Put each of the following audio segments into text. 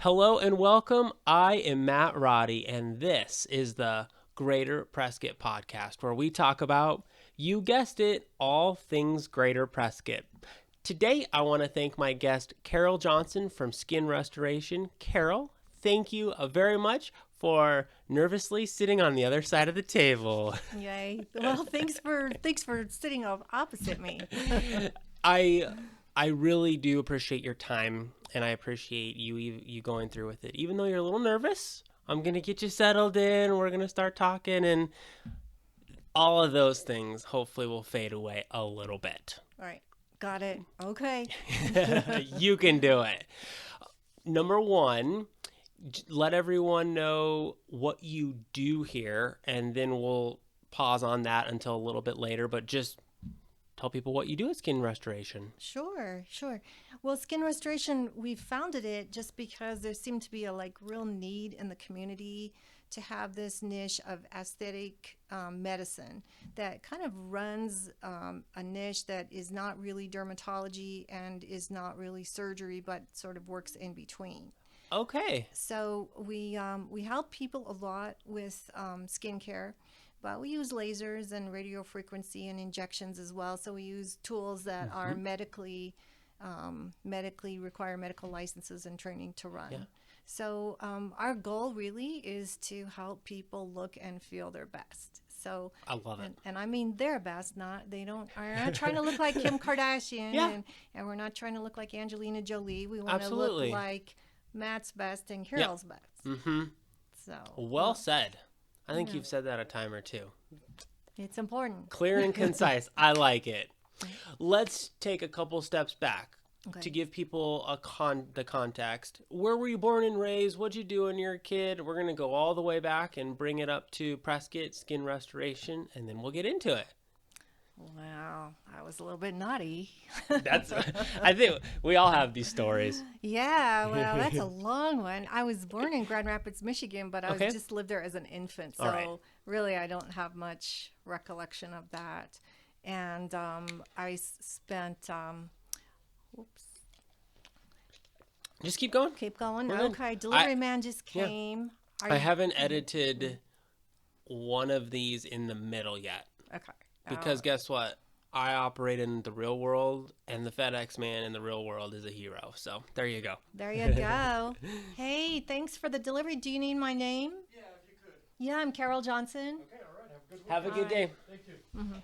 Hello and welcome. I am Matt Roddy, and this is the Greater Prescott podcast, where we talk about, you guessed it, all things Greater Prescott. Today, I want to thank my guest, Carol Johnson from Skin Restoration. Carol, thank you very much for nervously sitting on the other side of the table. Yay. Well, thanks for sitting opposite me. I I really do appreciate your time, and I appreciate you going through with it. Even though you're a little nervous, I'm gonna get you settled in. We're gonna start talking, and all of those things hopefully will fade away a little bit. All right. Got it. Okay. You can do it. Number one, let everyone know what you do here, and then we'll pause on that until a little bit later. But just tell people what you do at Skin Restoration. Sure. Well, skin restoration, we founded it just because there seemed to be a real need in the community to have this niche of aesthetic medicine that kind of runs a niche that is not really dermatology and is not really surgery, but sort of works in between. Okay. So we help people a lot with skincare, but we use lasers and radio frequency and injections as well. So we use tools that are medically require medical licenses and training to run. Yeah. So our goal really is to help people look and feel their best. So I love it. and I mean their best, not they don't are not trying to look like Kim Kardashian, Yeah. and we're not trying to look like Angelina Jolie. We want to Absolutely. look like Matt's best and Carol's best. Mm-hmm. So Well said. I think Yeah. you've said that a time or two. it's important. Clear and concise. I like it. Let's take a couple steps back Okay. to give people the context. Where were you born and raised? What'd you do when you were a kid? We're going to go all the way back and bring it up to Prescott Skin Restoration, and then we'll get into it. Well, I was a little bit naughty. That's. I think we all have these stories. Yeah, well, that's a long one. I was born in Grand Rapids, Michigan, but I Okay. was just lived there as an infant. So All right. really, I don't have much recollection of that. And I spent, oops, Just keep going. keep going. We're good. Okay, delivery man just came. Are I you- haven't edited one of these in the middle yet. Okay. Because guess what? I operate in the real world, and the FedEx man in the real world is a hero. So there you go. There you go. Hey, thanks for the delivery. Do you need my name? Yeah, if you could. Yeah, I'm Carol Johnson. Okay, all right. Have a good week. Have a good day. Thank you.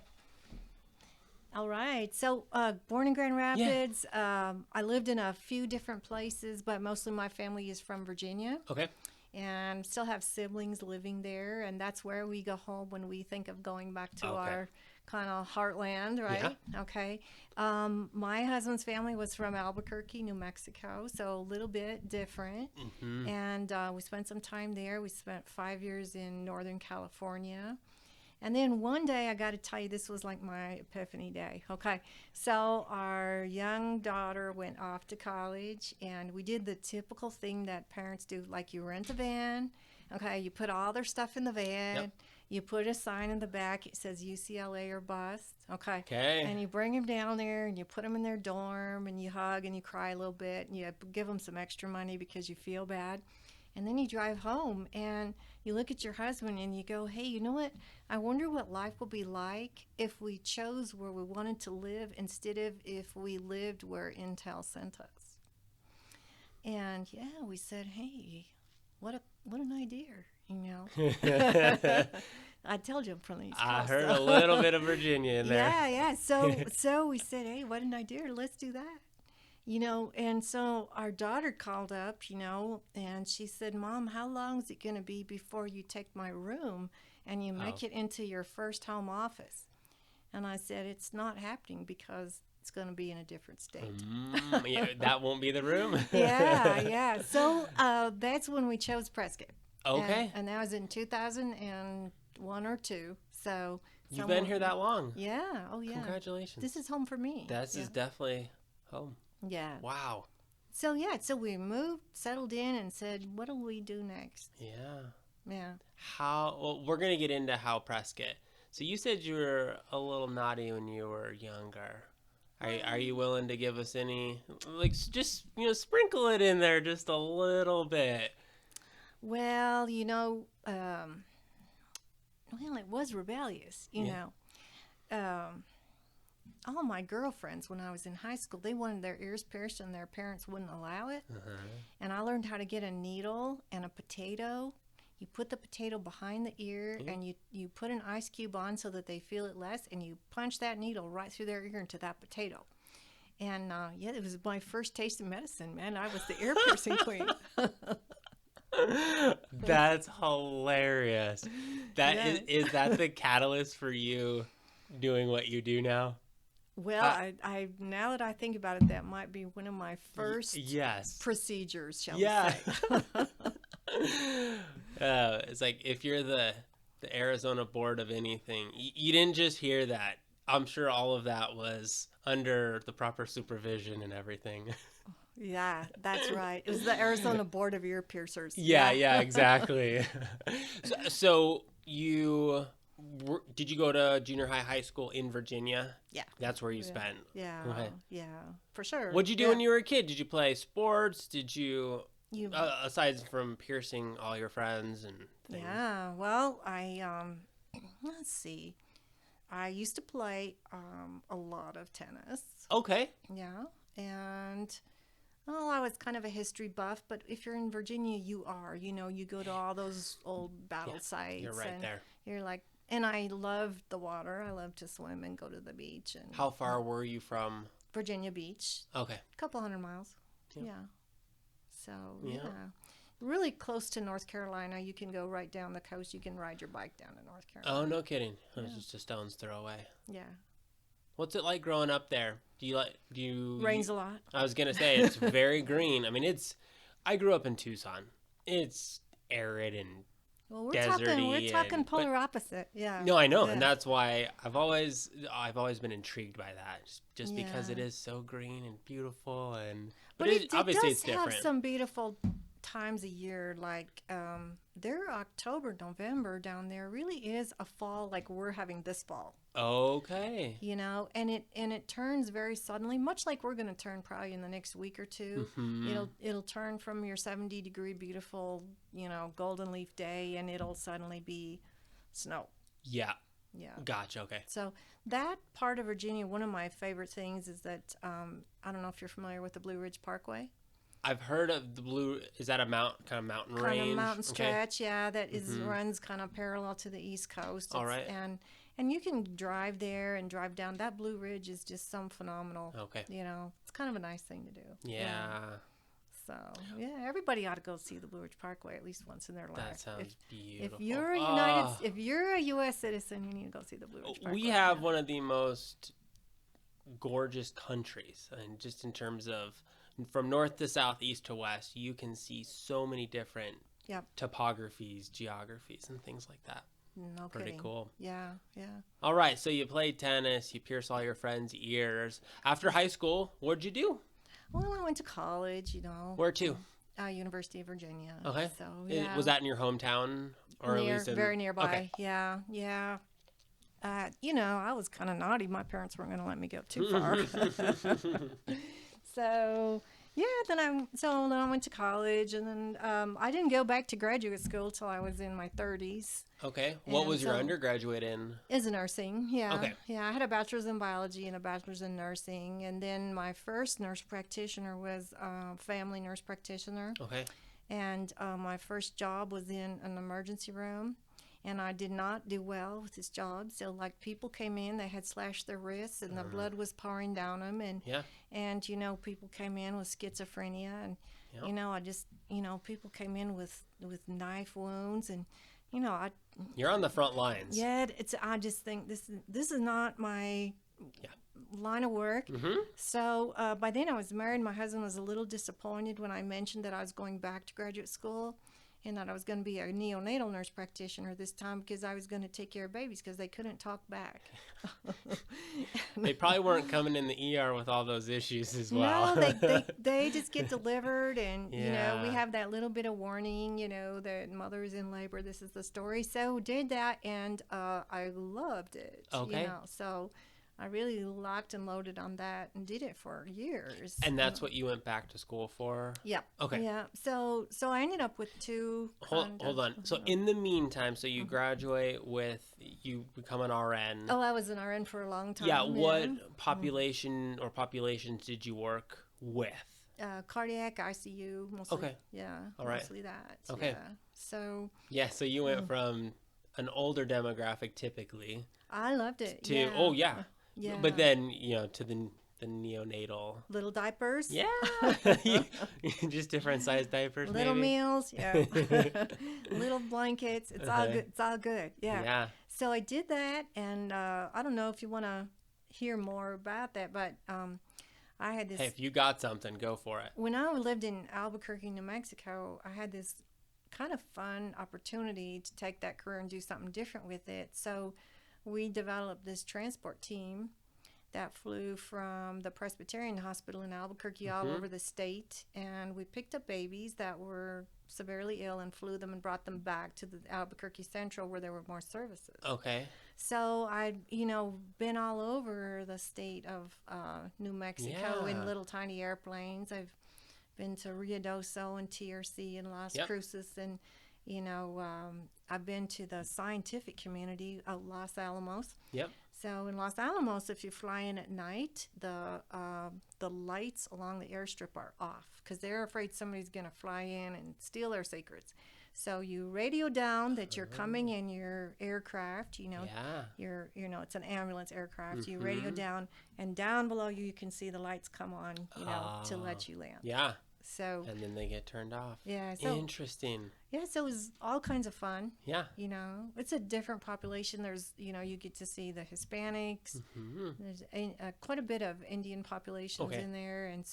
All right. So, born in Grand Rapids. I lived in a few different places, but mostly my family is from Virginia, Okay. and still have siblings living there. And that's where we go home when we think of going back to Okay. our kind of heartland, right? Okay. My husband's family was from Albuquerque, New Mexico, so a little bit different. Mm-hmm. And we spent some time there. We spent 5 years in Northern California. And then one day, I got to tell you, this was like my epiphany day. Okay. So our young daughter went off to college, and we did the typical thing that parents do, like you rent a van. Okay. You put all their stuff in the van. Yep. You put a sign in the back. It says UCLA or bust. Okay. Okay. And you bring them down there, and you put them in their dorm, and you hug and you cry a little bit, and you give them some extra money because you feel bad. And then you drive home and you look at your husband and you go, hey, you know what? I wonder what life will be like if we chose where we wanted to live instead of if we lived where Intel sent us. And yeah, we said, hey, what an idea, you know. I told you I'm from the East Coast. I heard so- a little bit of Virginia in there. Yeah. So we said, hey, what an idea. Let's do that. You know, and so our daughter called up, you know, and she said, Mom, how long is it going to be before you take my room and you make it into your first home office? And I said, it's not happening because it's going to be in a different state. Yeah, that won't be the room. Yeah. So that's when we chose Prescott. Okay. And that was in 2001 or 2. So You've been here that long. Yeah. Oh, yeah. Congratulations. This is home for me. This is definitely home. Yeah. Wow. So we moved, settled in, and said, what do we do next? Yeah. Yeah. Well, we're going to get into how Prescott. So you said you were a little naughty when you were younger. Are you willing to give us any, like, just, sprinkle it in there just a little bit? Well, well, it was rebellious, Yeah. All my girlfriends when I was in high school, they wanted their ears pierced and their parents wouldn't allow it. Uh-huh. And I learned how to get a needle and a potato. You put the potato behind the ear Yeah. and you put an ice cube on so that they feel it less, and you punch that needle right through their ear into that potato. And yeah, it was my first taste of medicine, man. I was the ear piercing queen. That's hilarious. That Yeah. is that the catalyst for you doing what you do now? Well, Uh, I now that I think about it, that might be one of my first yes. procedures, shall Yeah. we say. It's like if you're the Arizona board of anything, you didn't just hear that. I'm sure all of that was under the proper supervision and everything. Yeah, that's right. It was the Arizona Board of Ear Piercers. Yeah, exactly. So did you go to junior high school in Virginia? Yeah. That's where you Yeah. spent. Yeah, Okay. yeah, for sure. What'd you do Yeah. when you were a kid? Did you play sports? Did you, You, aside from piercing all your friends and things? yeah. Well, let's see. I used to play a lot of tennis. Okay. Yeah, and well, I was kind of a history buff, but if you're in Virginia, you are. You go to all those old battle Yeah, sites. you're right and there. You're like, and I love the water. I love to swim and go to the beach. And How far were you from? Virginia Beach, Okay. a couple hundred miles. Yeah. Yeah. So, Yeah. yeah. Really close to North Carolina. You can go right down the coast. You can ride your bike down to North Carolina. Oh, no kidding. It was Yeah. just a stone's throw away. Yeah. What's it like growing up there? Do you Rains a lot. I was going to say it's very green. I mean, I grew up in Tucson. It's arid and Well, we're deserty talking but- polar opposite. Yeah. no, I know, Yeah. and that's why I've always been intrigued by that, just because Yeah. it is so green and beautiful, and But it obviously does it's different. have some beautiful times a year. Like their October, November down there really is a fall like we're having this fall. Okay. And it turns very suddenly, much like we're going to turn probably in the next week or two. Mhm. It'll turn from your 70-degree beautiful, golden leaf day, and it'll suddenly be snow. Yeah. Yeah. Gotcha. Okay. So that part of Virginia, one of my favorite things is that I don't know if you're familiar with the Blue Ridge Parkway. I've heard of the blue. Is that a mountain Kind range? of mountain Okay. stretch, yeah, that Mhm. runs kind of parallel to the East Coast. All right. And you can drive there and drive down. That Blue Ridge is just some phenomenal. Okay. It's kind of a nice thing to do. Yeah. So yeah, everybody ought to go see the Blue Ridge Parkway at least once in their life. That sounds beautiful. If you're a U.S. citizen, you need to go see the Blue Ridge Parkway. We have one of the most gorgeous countries, and just in terms of from north to south, east to west, you can see so many different Yep. topographies, geographies, and things like that. No Pretty kidding. cool. Yeah, yeah. All right, so you played tennis, you pierced all your friends' ears. After high school, what'd you do? Well, I went to college. Where to? University of Virginia. Okay. So yeah. Was that in your hometown, or at least very nearby? Okay. Yeah, yeah. I was kind of naughty. My parents weren't going to let me go too far. So yeah, then I went to college, and then I didn't go back to graduate school till I was in my 30s. Okay. What And was your so- undergraduate in? Is nursing, yeah. Okay. Yeah, I had a bachelor's in biology and a bachelor's in nursing, and then my first nurse practitioner was a family nurse practitioner, Okay. and my first job was in an emergency room, and I did not do well with this job. So like people came in, they had slashed their wrists, and the blood was pouring down them, and Yeah. people came in with schizophrenia, and Yeah. I just people came in with knife wounds, and I You're on the front lines. yeah, I just think this is not my line of work. Mm-hmm. So by then I was married. My husband was a little disappointed when I mentioned that I was going back to graduate school, and that I was going to be a neonatal nurse practitioner this time because I was going to take care of babies because they couldn't talk back. They probably weren't coming in the ER with all those issues as well. No, they just get delivered, and we Yeah. have that little bit of warning, that mother is in labor. This is the story. So did that, and I loved it. Okay. So I really locked and loaded on that and did it for years. And that's what you went back to school for? Yeah. Okay. Yeah. So I ended up with two. Hold on. So in the meantime, so you graduate with, you become an RN. Oh, I was an RN for a long time. Yeah. What population or populations did you work with? Cardiac, ICU, mostly. Okay. Yeah. All right. Mostly that. Okay. Yeah. So. Yeah. So you went from an older demographic typically I loved it. to, yeah. oh yeah. Yeah. But then, to the neonatal. Little diapers. Yeah. Just different size diapers, Little maybe. meals. Yeah. Little blankets. It's all good. It's all good. Yeah. Yeah. So I did that, and I don't know if you want to hear more about that, but I had this. Hey, if you got something, go for it. When I lived in Albuquerque, New Mexico, I had this kind of fun opportunity to take that career and do something different with it. So we developed this transport team that flew from the Presbyterian Hospital in Albuquerque all over the state, and we picked up babies that were severely ill and flew them and brought them back to the Albuquerque Central where there were more services. Okay. So I'd, been all over the state of New Mexico in little tiny airplanes. I've been to Ruidoso and TRC and Las Cruces, and I've been to the scientific community of Los Alamos. Yep. So in Los Alamos, if you fly in at night, the lights along the airstrip are off because they're afraid somebody's going to fly in and steal their secrets. So you radio down that you're coming in your aircraft, it's an ambulance aircraft. You radio down, and down below you can see the lights come on, to let you land. Yeah. So and then they get turned off. Yeah. So interesting. Yeah. So it was all kinds of fun. Yeah. It's a different population. There's, you get to see the Hispanics. There's quite a bit of Indian populations in there, and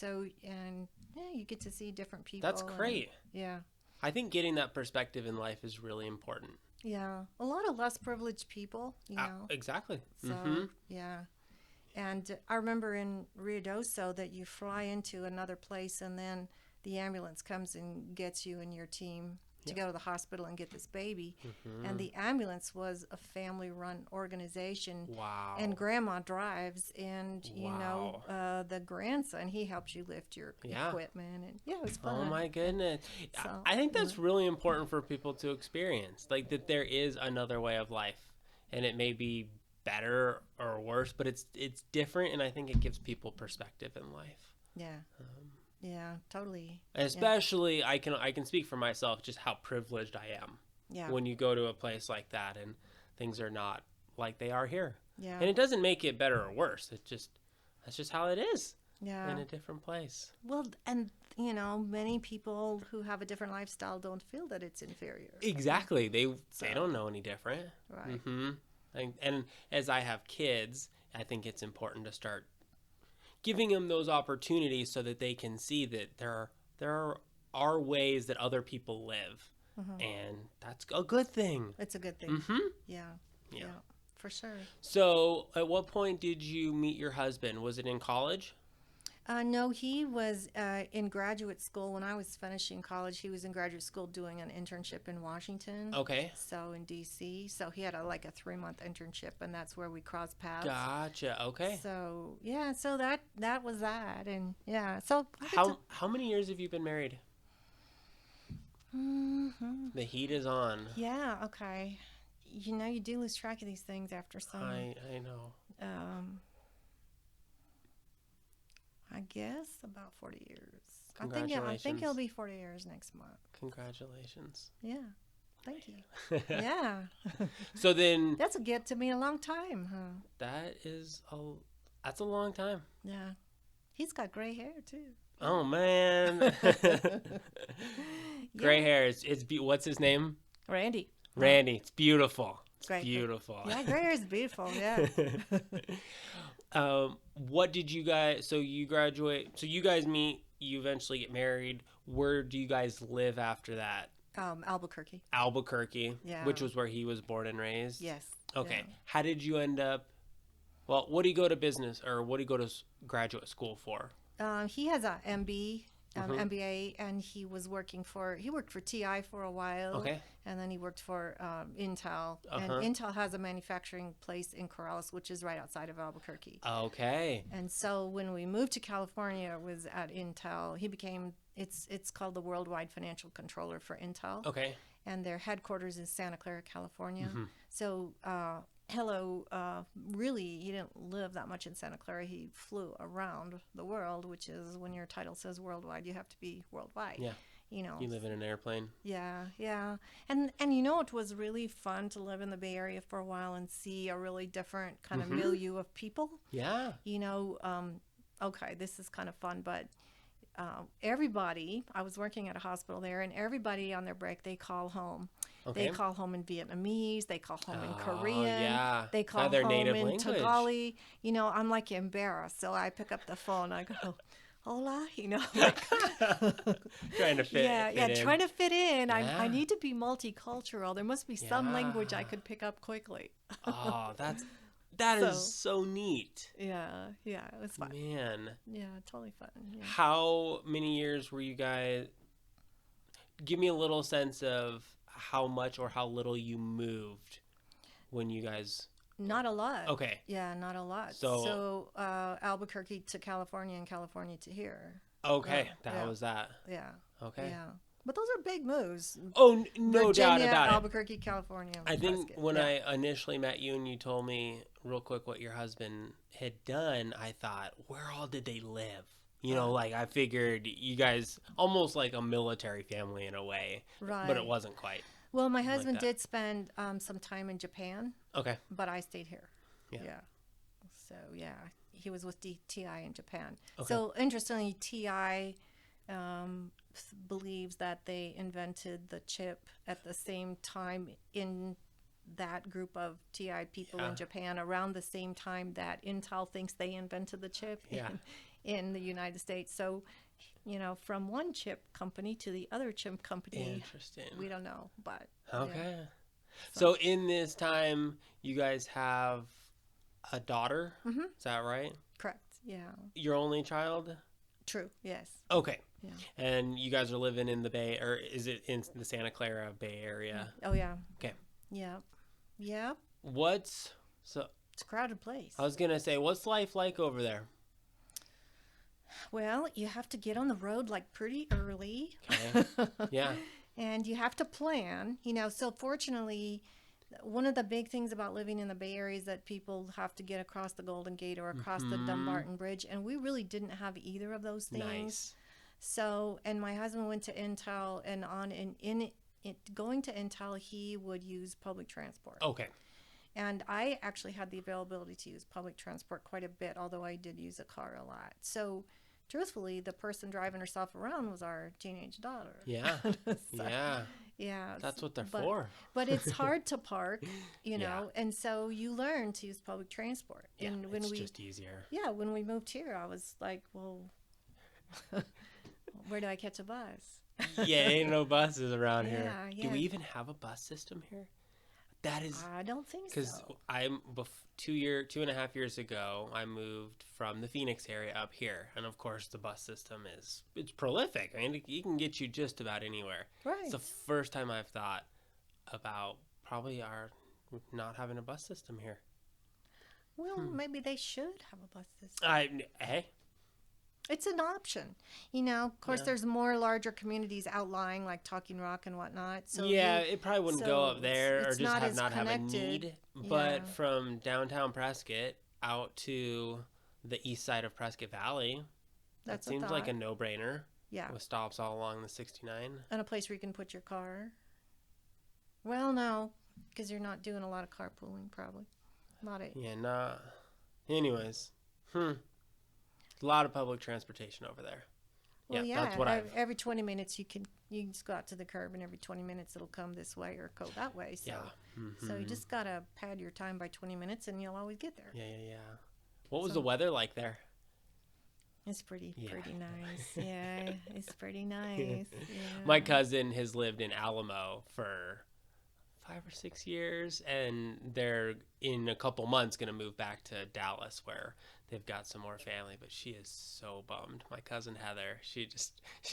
you get to see different people. That's great. Yeah. I think getting that perspective in life is really important. Yeah. A lot of less privileged people, Exactly. So, yeah. And I remember in Ruidoso that you fly into another place and then the ambulance comes and gets you and your team to go to the hospital and get this baby. And the ambulance was a family-run organization. Wow. And grandma drives, and, the grandson, he helps you lift your equipment. And, it was fun. Oh, my goodness. So, I think that's really important for people to experience, like that there is another way of life, and it may be better or worse, but it's different, and I think it gives people perspective in life. Yeah. Yeah, totally. Especially, I can speak for myself just how privileged I am. Yeah. When you go to a place like that and things are not like they are here. Yeah. And it doesn't make it better or worse. That's just how it is. Yeah. In a different place. Well, and many people who have a different lifestyle don't feel that it's inferior. Exactly. They don't know any different. Right. And as I have kids, I think it's important to start giving them those opportunities so that they can see that there are ways that other people live, and that's a good thing. It's a good thing. Yeah, for sure. So, at what point did you meet your husband? Was it in college? No, he was in graduate school. When I was finishing college, he was in graduate school doing an internship in Washington. Okay. So in D.C. So he had a 3-month internship, and that's where we crossed paths. Gotcha. Okay. So so that was that, and So how many years have you been married? The heat is on. Yeah. Okay. You do lose track of these things after some. I know. I guess about 40 years. Congratulations. I think it'll be 40 years next month. Congratulations. Yeah. Thank you. Yeah. So then That's a get to me a long time, huh? That's a long time. Yeah. He's got gray hair too. Oh man. Gray hair. What's his name? Randy. Randy. It's beautiful. It's Great. beautiful. Yeah, gray hair is beautiful. Yeah. What did you guys? So you graduate. So you guys meet. You eventually get married. Where do you guys live after that? Albuquerque. Albuquerque. Yeah. Which was where he was born and raised. Yes. Okay. Yeah. How did you end up? Well, what do you go to business or what do you go to graduate school for? He has a MB MBA, and he worked for TI for a while. Okay. And then he worked for Intel. And Uh-huh. Intel has a manufacturing place in Corrales, which is right outside of Albuquerque. Okay. And so when we moved to California, it was at Intel. He became, it's called the Worldwide Financial Controller for Intel. Okay. And their headquarters is Santa Clara, California. Mm-hmm. So really, he didn't live that much in Santa Clara. He flew around the world, which is when your title says worldwide, you have to be worldwide. Yeah. You know. You live in an airplane. Yeah, yeah. And you know, it was really fun to live in the Bay Area for a while and see a really different kind of milieu of people. Yeah. You know, okay, this is kind of fun, but everybody, I was working at a hospital there, and everybody on their break, they call home. Okay. They call home in Vietnamese. They call home in Oh, Korean. yeah. They call Their home native in language. Tagalog. You know, I'm like embarrassed. So I pick up the phone. I go, hola, you know. Like, Trying to fit. yeah, fit in. trying to fit in. I Yeah. need to be multicultural. There must be some language I Yeah. could pick up quickly. Oh, that is so neat. Yeah, it was fun. Man. Yeah, totally fun. Yeah. How many years were you guys? Give me a little sense of how much or how little you moved when you guys. Not a lot. Okay. Yeah, not a lot. So- So Albuquerque to California and California to here. Okay. Yeah, That yeah. was that. Yeah. Okay. Yeah. But those are big moves. Oh, no doubt Virginia, about it. Albuquerque, California. I think Prescott. when Yeah. I initially met you and you told me real quick what your husband had done, I thought, where all did they live? You know, like I figured you guys almost like a military family in a way, Right. but it wasn't quite. Well, my like husband that. did spend some time in Japan, Okay. but I stayed here. Yeah. So, yeah, he was with TI in Japan. Okay. So, interestingly, TI believes that they invented the chip at the same time in that group of TI people Yeah. in Japan around the same time that Intel thinks they invented the chip Yeah. in the United States. So, you know, from one chip company to the other chip company, Interesting. we don't know, but Okay. yeah. So in this time, you guys have a daughter. Mhm. Is that right? Correct. Yeah. Your only child? True. Yes. Okay. Yeah. And you guys are living in the Bay, or is it in the Santa Clara Bay Area? Oh yeah. Okay. Yeah. Yeah. What's so? It's a crowded place. I was gonna say, what's life like over there? Well, you have to get on the road like pretty early. Okay. Yeah. And you have to plan, you know. So fortunately, one of the big things about living in the Bay Area is that people have to get across the Golden Gate or across the Dumbarton Bridge, and we really didn't have either of those things. Nice. So, and my husband went to Intel, and going to Intel, he would use public transport. Okay. And I actually had the availability to use public transport quite a bit, although I did use a car a lot. So, truthfully, the person driving herself around was our teenage daughter. Yeah. So, Yeah. yeah. That's what they're but, for. But it's hard to park, you Yeah. know, and so you learn to use public transport. Yeah. And when It's we just easier. when we moved here, I was like, well, where do I catch a bus? Yeah, ain't no buses around here. Yeah, Do yeah. we even have a bus system here? That is I don't think because so. I'm 2.5 years ago. I moved from the Phoenix area up here, and of course, the bus system it's prolific. I mean, it can get you just about anywhere. Right. It's the first time I've thought about probably our not having a bus system here. Well, maybe they should have a bus system. Hey, It's an option. You know, of course, Yeah. there's more larger communities outlying, like Talking Rock and whatnot. So yeah, you- it probably wouldn't so go up there or it's just not have as not have a connected. need. But Yeah. from downtown Prescott out to the east side of Prescott Valley, That's that a seems like a thought. no-brainer Yeah. with stops all along the 69. And a place where you can put your car. Well, no, because you're not doing a lot of carpooling, probably. Not it. Yeah, nah. Anyways, a lot of public transportation over there. Well, Yeah, that's what I've. every 20 minutes you can just go out to the curb, and every 20 minutes it'll come this way or go that way. So, Yeah. so you just gotta pad your time by 20 minutes, and you'll always get there. Yeah. What was So- the weather like there? It's pretty Yeah. nice. Yeah, it's pretty nice. Yeah. My cousin has lived in Alamo for 5 or 6 years, and they're in a couple months going to move back to Dallas where they've got some more family. But she is so bummed. My cousin Heather, she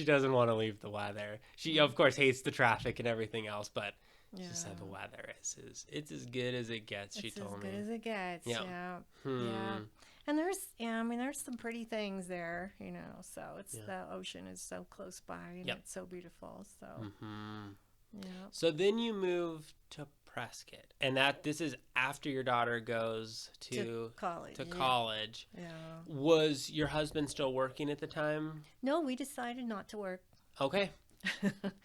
doesn't want to leave the weather. She of course hates the traffic and everything else, but Yeah. she said the weather is it's as good as it gets. She It's told as me. good as it gets. Yeah. Yeah. Hmm. Yeah. And there's some pretty things there, so it's Yeah. the ocean is so close by and Yep. it's so beautiful. So, Hmm. yeah. So then you move to Prescott, and this is after your daughter goes to college. to Yeah. college. Yeah. Was your husband still working at the time? No, we decided not to work. Okay.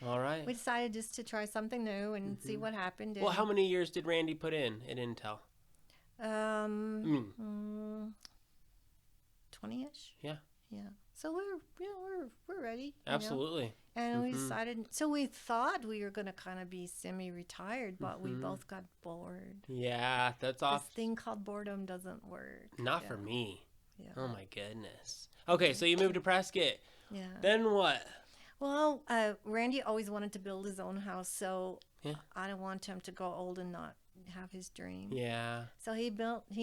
All right. We decided just to try something new and see what happened. Well, how many years did Randy put in at Intel? 20-ish. Yeah. Yeah. So we're ready. Absolutely. And we decided. So we thought we were gonna kind of be semi-retired, but we both got bored. Yeah, that's This off. thing called boredom doesn't work. Not Yeah. for me. Yeah. Oh my goodness. Okay, so you moved to Prescott. Yeah. Then what? Well, Randy always wanted to build his own house, so Yeah. I don't want him to go old and not have his dream. Yeah. So he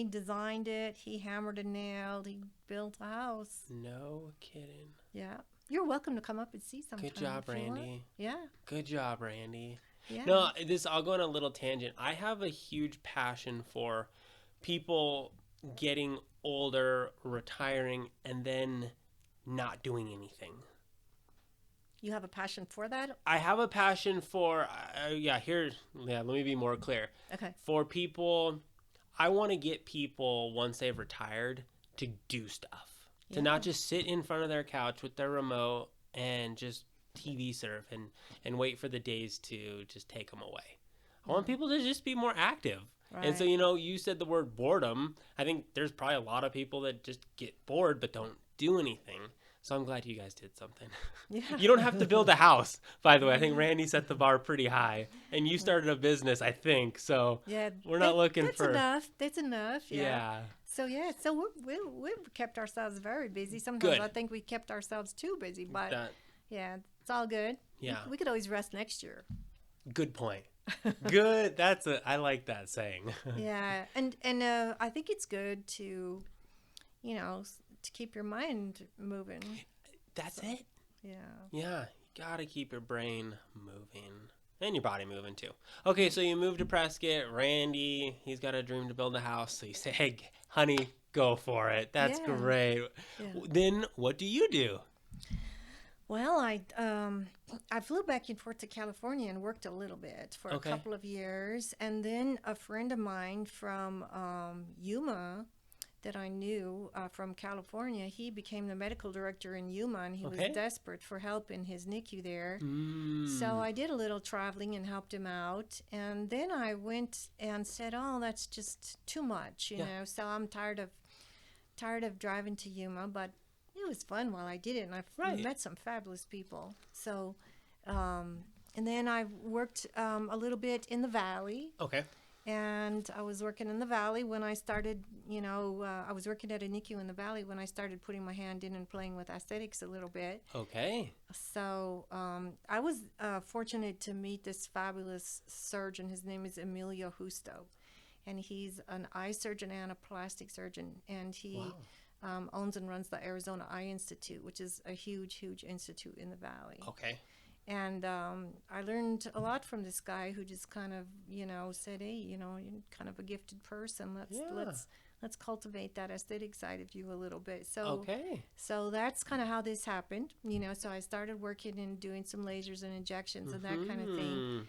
designed it, he hammered and nailed, he built a house. No kidding. Yeah. You're welcome to come up and see sometime. Good job, if you want. Randy. Yeah. Good job, Randy. Yeah. No, I'll go on a little tangent. I have a huge passion for people getting older, retiring, and then not doing anything. You have a passion for that? I have a passion for, let me be more clear. Okay. For people, I want to get people, once they've retired, to do stuff. To not just sit in front of their couch with their remote and just TV surf and wait for the days to just take them away. I want people to just be more active. Right. And so, you said the word boredom. I think there's probably a lot of people that just get bored but don't do anything. So I'm glad you guys did something. Yeah. You don't have to build a house, by the way. I think Randy set the bar pretty high. And you started a business, I think. So Yeah. we're not looking that's for... enough. That's enough. Yeah. So we've kept ourselves very busy. Sometimes Good. I think we kept ourselves too busy, but That- yeah, it's all good. Yeah. We could always rest next year. Good point. Good. I like that saying. Yeah, and I think it's good to, to keep your mind moving. That's it. Yeah. Yeah. You got to keep your brain moving. And your body moving too. Okay, so you moved to Prescott. Randy, he's got a dream to build a house. So you say, hey, honey, go for it. That's Yeah. great. Yeah. Then what do you do? Well, I flew back and forth to California and worked a little bit for Okay. a couple of years, and then a friend of mine from Yuma that I knew from California, he became the medical director in Yuma, and he Okay. was desperate for help in his NICU there. Mm. So I did a little traveling and helped him out, and then I went and said, "Oh, that's just too much, you Yeah. know." So I'm tired of driving to Yuma, but it was fun while I did it, and I Right. met some fabulous people. So, and then I worked a little bit in the Valley, Okay. and I was working in the Valley when I started. I was working at a NICU in the Valley when I started putting my hand in and playing with aesthetics a little bit. Okay. So I was fortunate to meet this fabulous surgeon. His name is Emilio Justo, and he's an eye surgeon and a plastic surgeon, and he owns and runs the Arizona Eye Institute, which is a huge, huge institute in the Valley. Okay. And I learned a lot from this guy who just kind of, said, "Hey, you're kind of a gifted person. Let's cultivate that aesthetic side of you a little bit." So Okay. so that's kind of how this happened, So I started working and doing some lasers and injections and that kind of thing. Mhm.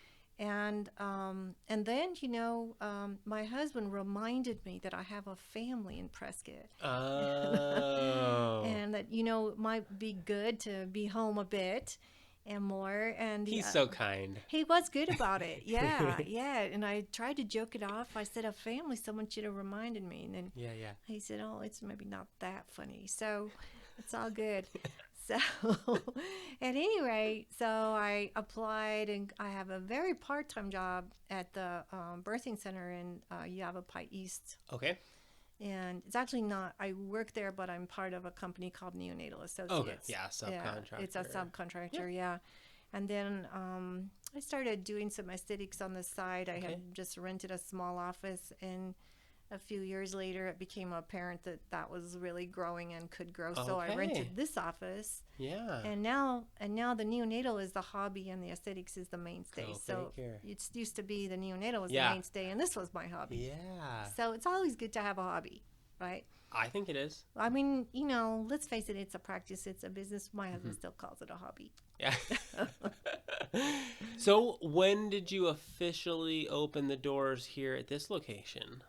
And then, my husband reminded me that I have a family in Prescott. Oh. And that, it might be good to be home a bit and more. And He's so kind. he was good about it. Yeah, yeah. And I tried to joke it off. I said, "A family, someone should have reminded me." And then Yeah. he said, "Oh, it's maybe not that funny." So it's all good. So at any rate, so I applied, and I have a very part-time job at the birthing center in Yavapai East. Okay. And it's actually not, I work there, but I'm part of a company called Neonatal Associates. Okay. Yeah, subcontractor. It's a subcontractor, yeah. And then I started doing some aesthetics on the side. I Okay. had just rented a small office, and a few years later, it became apparent that that was really growing and could grow. So I Okay. rented this office, Yeah. and now the neonatal is the hobby, and the aesthetics is the mainstay. Go So figure. it used to be the neonatal was Yeah. the mainstay, and this was my hobby. Yeah. So it's always good to have a hobby, right? I think it is. I mean, let's face it, it's a practice, it's a business. My husband still calls it a hobby. Yeah. So when did you officially open the doors here at this location?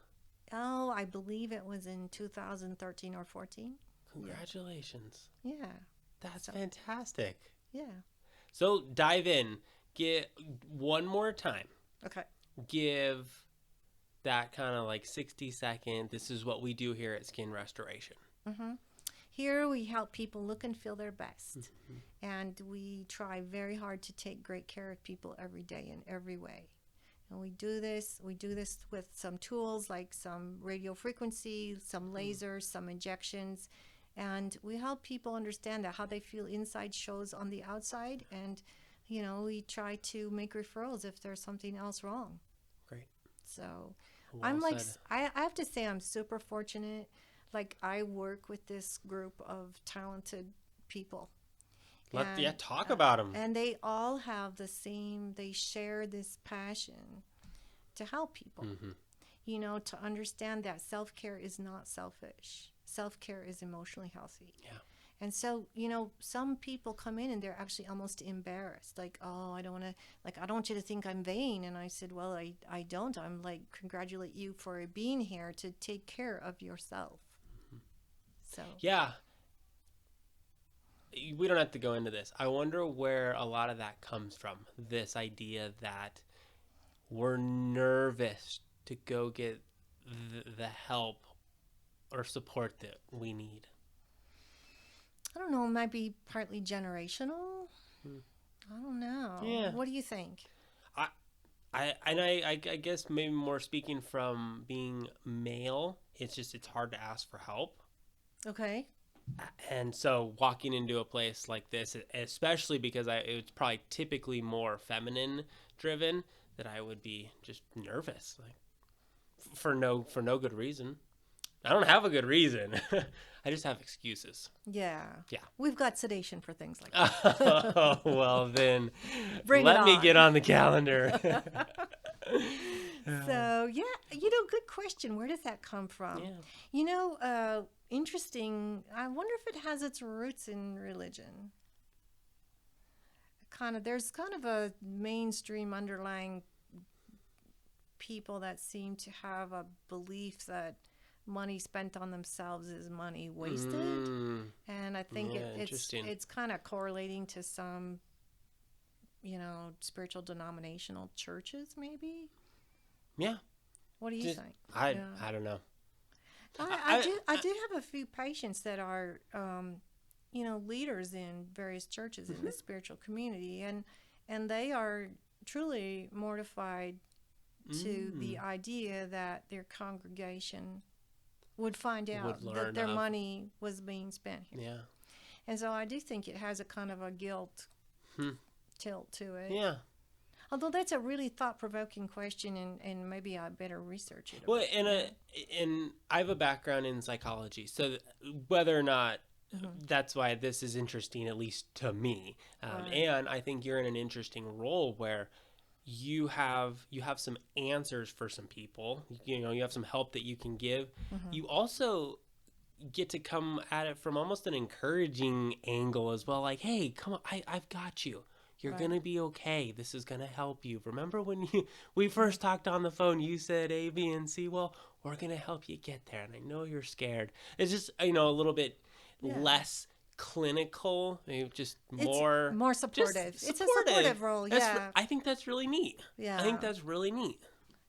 Oh, I believe it was in 2013 or 14. Congratulations. Yeah, That's So- fantastic. yeah. So dive in. Get one more time. Okay. Give that kind of like 60-second. This is what we do here at Skin Restoration. Here we help people look and feel their best. And we try very hard to take great care of people every day in every way. And we do this with some tools like some radio frequency, some lasers, some injections. And we help people understand that how they feel inside shows on the outside. And, we try to make referrals if there's something else wrong. Great. So Well I'm like, said. I have to say I'm super fortunate. Like I work with this group of talented people. And, Talk about them. And they all have they share this passion to help people. To understand that self-care is not selfish. Self-care is emotionally healthy. Yeah. And so, some people come in and they're actually almost embarrassed. Like, oh, I don't want you to think I'm vain. And I said, well, I don't. I'm like, congratulate you for being here to take care of yourself. So, Yeah. We don't have to go into this. I wonder where a lot of that comes from. This idea that we're nervous to go get the help or support that we need. I don't know, it might be partly generational. I don't know. Yeah. What do you think? I guess maybe more speaking from being male, it's hard to ask for help. Okay. And so walking into a place like this, especially because it's probably typically more feminine driven, that I would be just nervous, like for no good reason. I don't have a good reason. I just have excuses. Yeah. Yeah. We've got sedation for things like that. Oh, well then, Bring let it me on. get on the calendar. So, yeah, good question. Where does that come from? Yeah. Interesting. I wonder if it has its roots in religion. There's kind of a mainstream underlying people that seem to have a belief that money spent on themselves is money wasted. And I think Yeah, it's interesting. it's kind of correlating to some, spiritual denominational churches, maybe. Yeah. What do you Just- think? I Yeah. don't know. I do have a few patients that are, leaders in various churches in the spiritual community, and they are truly mortified to the idea that their congregation would find out learn that their of- money was being spent here. Yeah. And so I do think it has a kind of a guilt tilt to it. Yeah. Although that's a really thought-provoking question, and maybe I better research it. Well, and I have a background in psychology, so whether or not that's why this is interesting, at least to me. Right. And I think you're in an interesting role where you have some answers for some people. You have some help that you can give. You also get to come at it from almost an encouraging angle as well. Like, hey, come on, I've got you. You're Right. going to be okay. This is going to help you. Remember when we first talked on the phone, you said A, B, and C? Well, we're going to help you get there. And I know you're scared. It's just, a little bit less clinical, maybe just more... More supportive. just It's a supportive role, That's yeah. I think that's really neat. Yeah. I think that's really neat.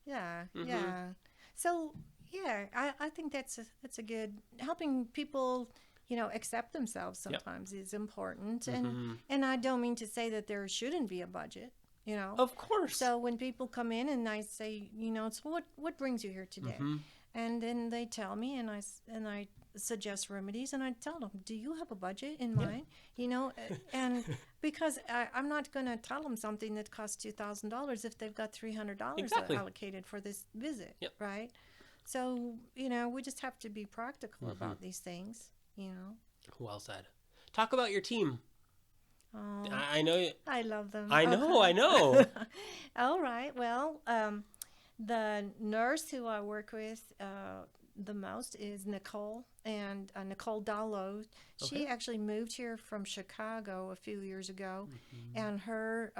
Yeah, yeah. So, yeah, I think that's a good, helping people, accept themselves sometimes is important. And I don't mean to say that there shouldn't be a budget, Of course. So when people come in and I say, so what brings you here today? And then they tell me, and I suggest remedies, and I'd tell them, do you have a budget in mind? You know, and because I'm not going to tell them something that costs $2,000 if they've got $300 Exactly. allocated for this visit, Yep. right? So, you know, we just have to be practical about these things, you know. Well said. Talk about your team. Oh, I know. I love them. I know. Okay. I know. All right. Well, the nurse who I work with the most is Nicole, and Nicole Dallo. She Okay. actually moved here from Chicago a few years ago, and her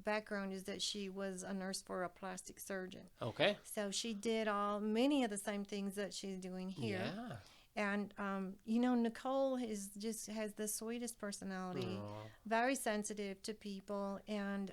background is that she was a nurse for a plastic surgeon. Okay. So she did many of the same things that she's doing here. Yeah. And you know, Nicole has the sweetest personality, Aw. very sensitive to people, and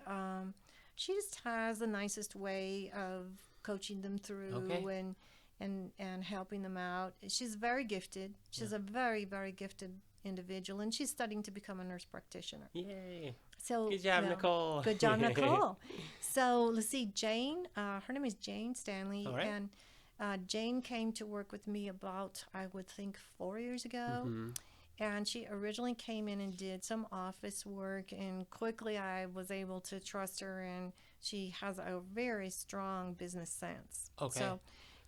she just has the nicest way of coaching them through Okay. and helping them out. She's very gifted. She's a very, very gifted individual, and she's studying to become a nurse practitioner. Yay. So Good job, yeah, Nicole. Good job, Nicole. So let's see, Jane. Her name is Jane Stanley, All right. and Jane came to work with me about, I would think, 4 years ago. And she originally came in and did some office work, and quickly I was able to trust her, and she has a very strong business sense. Okay. So,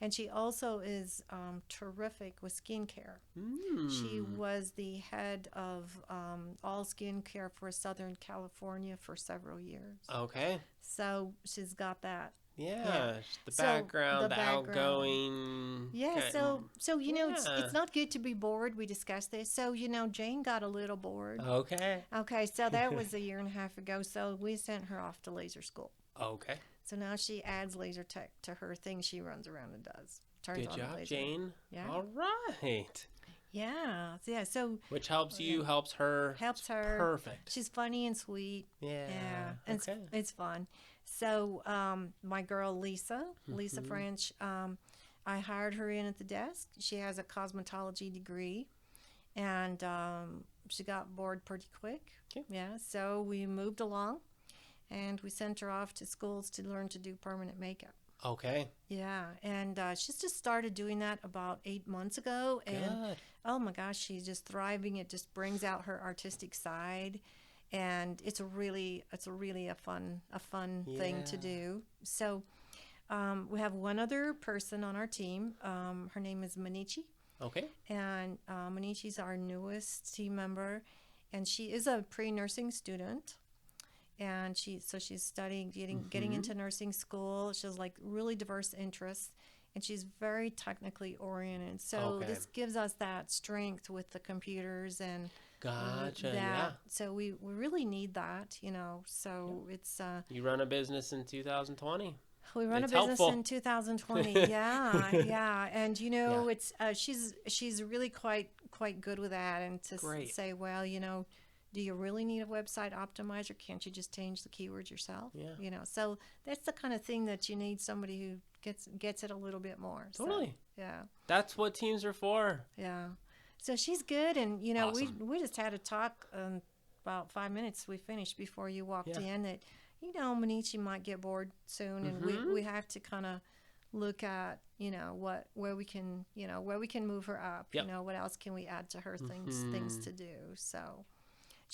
and she also is terrific with skincare. She Mm. was the head of all skincare for Southern California for several years. Okay. So she's got that. Yeah. The So, background, the the background. outgoing. Yeah, so you know, Yeah. it's not good to be bored. We discussed this. So, you know, Jane got a little bored. Okay. Okay, so that was a year and a half ago. So we sent her off to laser school. Okay. So now she adds laser tech to her thing she runs around and does. Turns Good on the job, laser. Jane. Yeah. All right. Yeah. So Which helps you, helps her. helps It's her. Perfect. She's funny and sweet. Yeah. Yeah, and Okay. it's fun. So my girl Lisa French, I hired her in at the desk. She has a cosmetology degree, and she got bored pretty quick. Okay. Yeah, so we moved along, and we sent her off to schools to learn to do permanent makeup. Okay. Yeah, and she's just started doing that about 8 months ago, and Good. oh my gosh, she's just thriving. It just brings out her artistic side, and it's really a fun thing to Yeah. do. So we have one other person on our team. Her name is Manichi, Okay. and Manichi's our newest team member, and she is a pre-nursing student. And she's studying, getting into nursing school. She has like really diverse interests, and she's very technically oriented. So Okay. this gives us that strength with the computers and Gotcha. that. Yeah. So we really need that, you know. So it's You run a business in 2020. we run It's a business helpful. in 2020. Yeah, and you know, it's she's really quite good with that, and to Great. say, well, you know, do you really need a website optimizer? Can't you just change the keywords yourself? Yeah. You know, so that's the kind of thing that you need somebody who gets it a little bit more. So, Totally. yeah. That's what teams are for. Yeah. So she's good, and you know, Awesome. we just had a talk about 5 minutes. We finished before you walked Yeah. in that, you know, Manichi might get bored soon, and we have to kind of look at, you know, where we can move her up. Yep. You know, what else can we add to her things to do? So